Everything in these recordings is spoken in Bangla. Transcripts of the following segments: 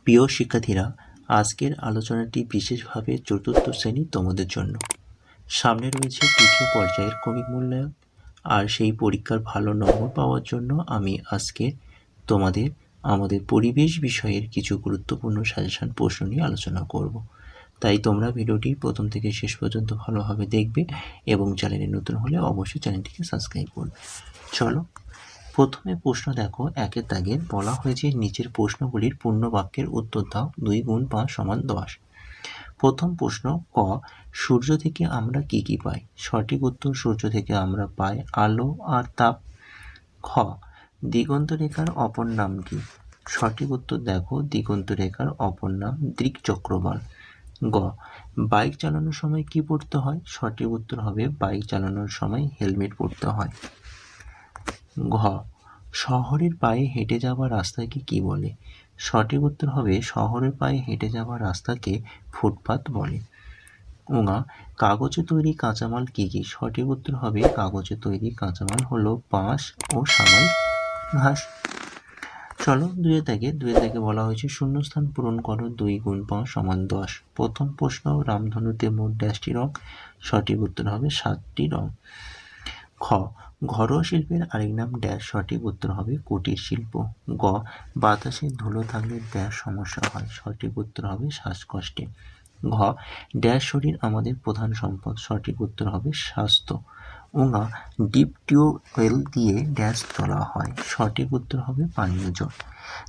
প্রিয় শিক্ষার্থীরা, আজকের আলোচনাটি বিশেষভাবে চতুর্থ শ্রেণী তোমাদের জন্য। সামনে রয়েছে তৃতীয় পর্যায়ের ক্রমিক মূল্যায়ন, আর সেই পরীক্ষার ভালো নম্বর পাওয়ার জন্য আমি আজকে তোমাদের আমাদের পরিবেশ বিষয়ের কিছু গুরুত্বপূর্ণ সাজেশন প্রশ্ন নিয়ে আলোচনা করব। তাই তোমরা ভিডিওটি প্রথম থেকে শেষ পর্যন্ত ভালোভাবে দেখবে এবং চ্যানেলে নতুন হলে অবশ্যই চ্যানেলটিকে সাবস্ক্রাইব করবে। চলো, প্রথমে প্রশ্ন দেখো, একের দাগে বলা হয়েছে নিচের প্রশ্নগুলির পূর্ণ বাক্যের উত্তর দাও। 2 গুণ 5 সমান 10। প্রথম প্রশ্ন, ক, সূর্য থেকে আমরা কি কি পাই? সঠিক উত্তর, সূর্য থেকে আমরা পাই আলো আর তাপ। খ, দিগন্ত রেখার অপর নাম কি? সঠিক উত্তর দেখো, দিগন্ত রেখার অপর নাম দৃকচক্রবাল। গ, বাইক চালানোর সময় কি পড়তে হয়? সঠিক উত্তর হবে বাইক চালানোর সময় হেলমেট পরতে হয়। ঘ, শহরের পায়ে হেঁটে যাওয়া রাস্তাকে কি বলে? সঠিক উত্তর হবে শহরের পায়ে হেঁটে যাওয়া রাস্তাকে ফুটপাত বলে। ঙ, কাগজে তৈরি কাঁচামাল কি কি? সঠিক উত্তর হবে কাগজে তৈরি কাঁচামাল হলো বাঁশ ও সামাই ঘাস। চলো, দুয়ের দাগে বলা হয়েছে শূন্যস্থান পূরণ করো। 2 গুণ 5 সমান 10। প্রথম প্রশ্ন, রামধনুতে মোট ড্যাশটি রং? সঠিক উত্তর হবে 7টি রং। খ, ঘরোয়া শিল্পের আরেক নাম ড্যাশ? সঠিক উত্তর হবে কুটির শিল্প। গ, বাতাসে ধুলো থাকলে ড্যাশ সমস্যা হয়? সঠিক উত্তর হবে শ্বাসকষ্টে। ঘ, ড্যাশ শরীর আমাদের প্রধান সম্পদ? সঠিক উত্তর হবে স্বাস্থ্য। ঙ, ডিপ টিউবওয়েল দিয়ে ড্যাশ তোলা হয়? সঠিক উত্তর হবে পানীয় জল।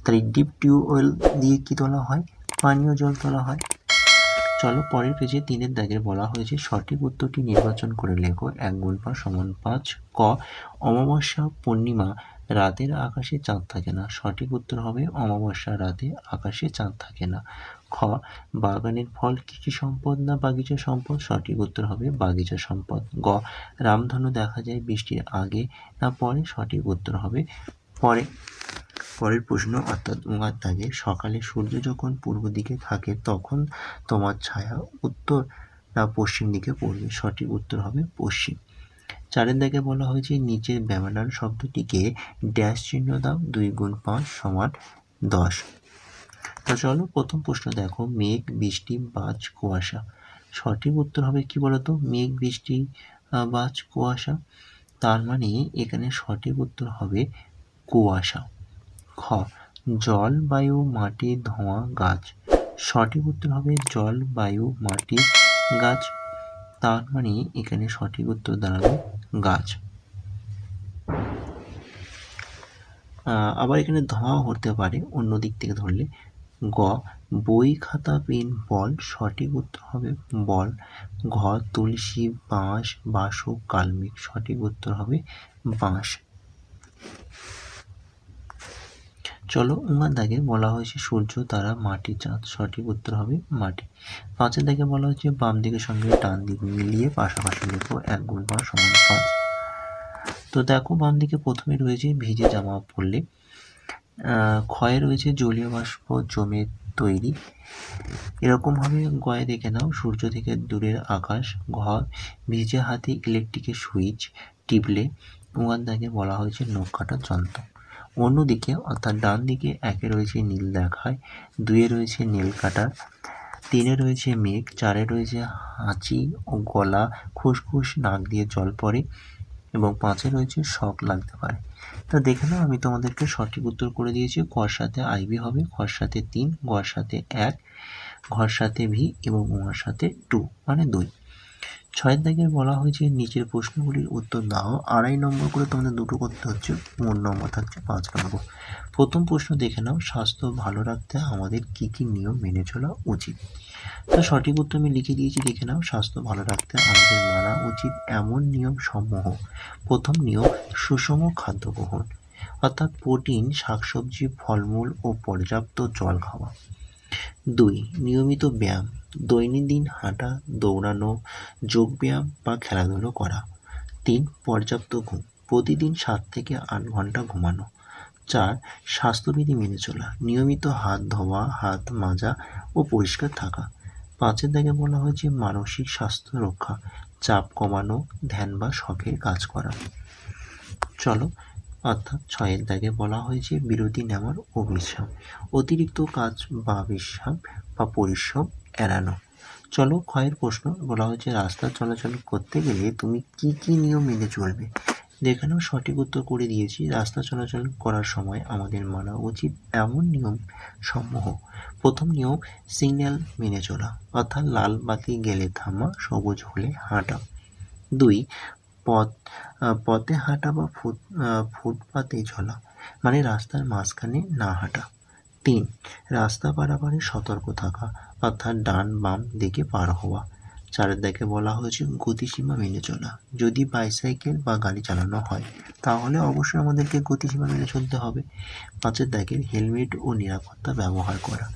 তাই ডিপ টিউবওয়েল দিয়ে কি তোলা হয়? পানীয় জল তোলা হয়। চলো, পরের পেজে 3-এর দাগের বলা হয়েছে সঠিক উত্তরটি নির্বাচন করে লেখো। 1 গুণ 5 সমান 5। ক, অমাবস্যা পূর্ণিমা রাতের আকাশে চাঁদ থাকে না? সঠিক উত্তর হবে অমাবস্যা রাতে আকাশে চাঁদ থাকে না। খ, বাগানের ফল কৃষি সম্পদ না বাগিচা সম্পদ? সঠিক উত্তর হবে বাগিচা সম্পদ। গ, রামধনু দেখা যায় বৃষ্টির আগে না পরে? সঠিক উত্তর হবে পরে। পরের প্রশ্ন, অর্থাৎ ঙার দাগে, সকালে সূর্য যখন পূর্ব দিকে থাকে তখন তোমার ছায়া উত্তর না পশ্চিম দিকে পড়বে? সঠিক উত্তর হবে পশ্চিম। 4-এর দাগে বলা হয়েছে নিচের ব্যানার শব্দটিকে ড্যাশ চিহ্ন দাও। 2 গুণ 5 সমান 10। তো চলো, প্রথম প্রশ্ন দেখো, মেঘ, বৃষ্টি, বাজ, কুয়াশা। সঠিক উত্তর হবে কি বলতো? মেঘ, বৃষ্টি, বাজ, কুয়াশা। তার মানে এখানে সঠিক উত্তর হবে কুয়াশা। খ, জল, বায়ু, মাটি, ধোঁয়া, গাছ। সঠিক উত্তর হবে জল, বায়ু, মাটি, গাছ। তার মানে এখানে সঠিক উত্তর দাঁড়াবে গাছ। আবার এখানে ধোঁয়া হতে পারে অন্য দিক থেকে ধরলে। গ, বই, খাতা, পেন, বল। সঠিক উত্তর হবে বল। ঘ, তুলসী, বাঁশ, বাসক, কালমেঘ। সঠিক উত্তর হবে বাঁশ। চলো, ঙার দাগে বলা হয়েছে সূর্য, তারা, মাটি, চাঁদ। সঠিক উত্তর হবে মাটি। 5-এর দাগে বলা হয়েছে বাম দিকের সঙ্গে ডান দিক মিলিয়ে পাশাপাশি লেখো। 1 গুণ 5 সমান 5। তো দেখো, বাম দিকে প্রথমে রয়েছে ভিজে জামা পরলে। ক্ষয়ে রয়েছে জলীয় বাষ্প জমে তৈরি। এরকমভাবে গয়ে দেখে নাও, সূর্য থেকে দূরের আকাশ। ঘ, ভিজে হাতে ইলেকট্রিকের সুইচ টিপলে। ঙার দাগে বলা হয়েছে নখ কাটার যন্ত্র। অন্যদিকে অর্থাৎ ডান দিকে 1-এ রয়েছে নীল দেখায়, 2-এ রয়েছে নীল কাটার, 3-এ রয়েছে মেঘ, 4-এ রয়েছে হাঁচি ও গলা খুসখুস নাক দিয়ে জল পড়ে এবং 5-এ রয়েছে শক লাগতে পারে। তা দেখে নাও, আমি তোমাদেরকে সঠিক উত্তর করে দিয়েছি। কর সাথে আইবি হবে, খর সাথে 3, গর সাথে 1, ঘর সাথে ভি এবং উমার সাথে 2 মানে 2। 6-এর দাগে বলা হয়েছে নিচের প্রশ্নগুলির উত্তর দাও। 2.5 নম্বর করে তোমাদের দুটো করতে হচ্ছে, মোট নম্বর থাকছে 5 নম্বর। প্রথম প্রশ্ন দেখে নাও, স্বাস্থ্য ভালো রাখতে আমাদের কি কি নিয়ম মেনে চলা উচিত? তো সঠিক উত্তর আমি লিখে দিয়েছি, দেখে নাও। স্বাস্থ্য ভালো রাখতে আমাদের মানা উচিত এমন নিয়ম সমূহ। প্রথম নিয়ম, সুষম খাদ্য গ্রহণ, অর্থাৎ প্রোটিন, শাকসবজি, ফলমূল ও পর্যাপ্ত জল খাওয়া। 2, নিয়মিত ব্যায়াম, দৈনন্দিন হাঁটা, দৌড়ানো, যোগব্যায়াম বা খেলাধুলো করা। 3, পর্যাপ্ত ঘুম, প্রতিদিন 7 থেকে 8 ঘন্টা ঘুমানো। 4, স্বাস্থ্যবিধি মেনে চলা, নিয়মিত হাত ধোয়া, হাত মাজা ও পরিষ্কার থাকা। 5-এর দাগে বলা হয়েছে মানসিক স্বাস্থ্য রক্ষা, চাপ কমানো, ধ্যান বা শখের কাজ করা। চলো, অর্থাৎ 6 দাগে বলা হয়েছে বিরতি নেওয়ার ও বিশ্রাম, অতিরিক্ত কাজ বা বিশ্রাম বা পরিশ্রম এড়ানো। চলো ক্ষয়ের প্রশ্ন বলা হয়েছে রাস্তা চলাচল করতে গেলে তুমি কি কি নিয়ম মেনে চলবে। যেখানেও সঠিক উত্তর করে দিয়েছি। রাস্তা চলাচল করার সময় আমাদের মানা উচিত এমন নিয়ম সমূহ। প্রথম নিয়ম, সিগন্যাল মেনে চলা, অর্থাৎ লাল বাতি গেলে থামা, সবুজ হলে হাঁটা। 2, পথে হাঁটা বা ফুটপাতে চলা, মানে রাস্তার মাঝখানে না হাঁটা। 3, রাস্তা পারাপারে সতর্ক থাকা, অর্থাৎ ডান বাম দিকে পার হওয়া। 4 দাগে বলা হয়েছে গতিসীমা মেনে চলা, যদি বাইসাইকেল বা গাড়ি চালানো হয় তাহলে অবশ্যই আমাদেরকে গতিসীমা মেনে চলতে হবে। 5 দাগে হেলমেট ও নিরাপত্তা ব্যবহার করা,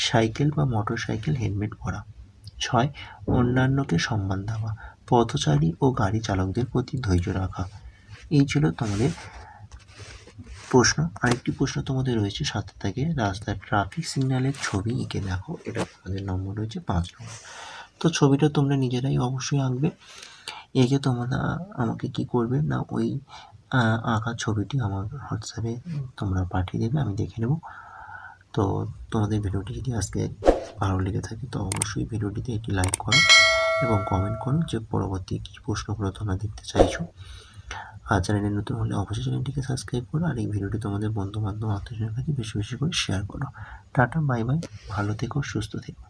সাইকেল বা মোটর সাইকেল হেলমেট পরা। 6, অন্যান্যকে সম্মান দেওয়া, পথচারী ও গাড়ি চালকদের প্রতি ধৈর্য রাখা। এই ছিল তোমাদের প্রশ্ন। আরেকটি প্রশ্ন তোমাদের রয়েছে 7 দাগে, রাস্তার ট্রাফিক সিগন্যালের ছবি এঁকে দেখো। এটা তোমাদের নম্বর রয়েছে 5 নম্বর। তো ছবিটা তোমরা নিজেরাই অবশ্যই আঁকবে। এঁকে তোমরা আমাকে কি করবে না, ওই আঁকা ছবিটি আমার হোয়াটসঅ্যাপে তোমরা পাঠিয়ে দেবে, আমি দেখে নেব। তো তোমাদের ভিডিওটি যদি আজকে ভালো লেগে থাকে তো অবশ্যই ভিডিওটিতে একটি লাইক করো এবং কমেন্ট করো যে পরবর্তী কী প্রশ্নগুলো তোমরা দেখতে চাইছো। আর চ্যানেলে নতুন হলে অবশ্যই চ্যানেলটিকে সাবস্ক্রাইব করো আর এই ভিডিওটি তোমাদের বন্ধু বান্ধব আত্মীয়স্বজনের কাছে বেশি বেশি করে শেয়ার করো। টাটা, বাই বাই, ভালো থেকো, সুস্থ থেকো।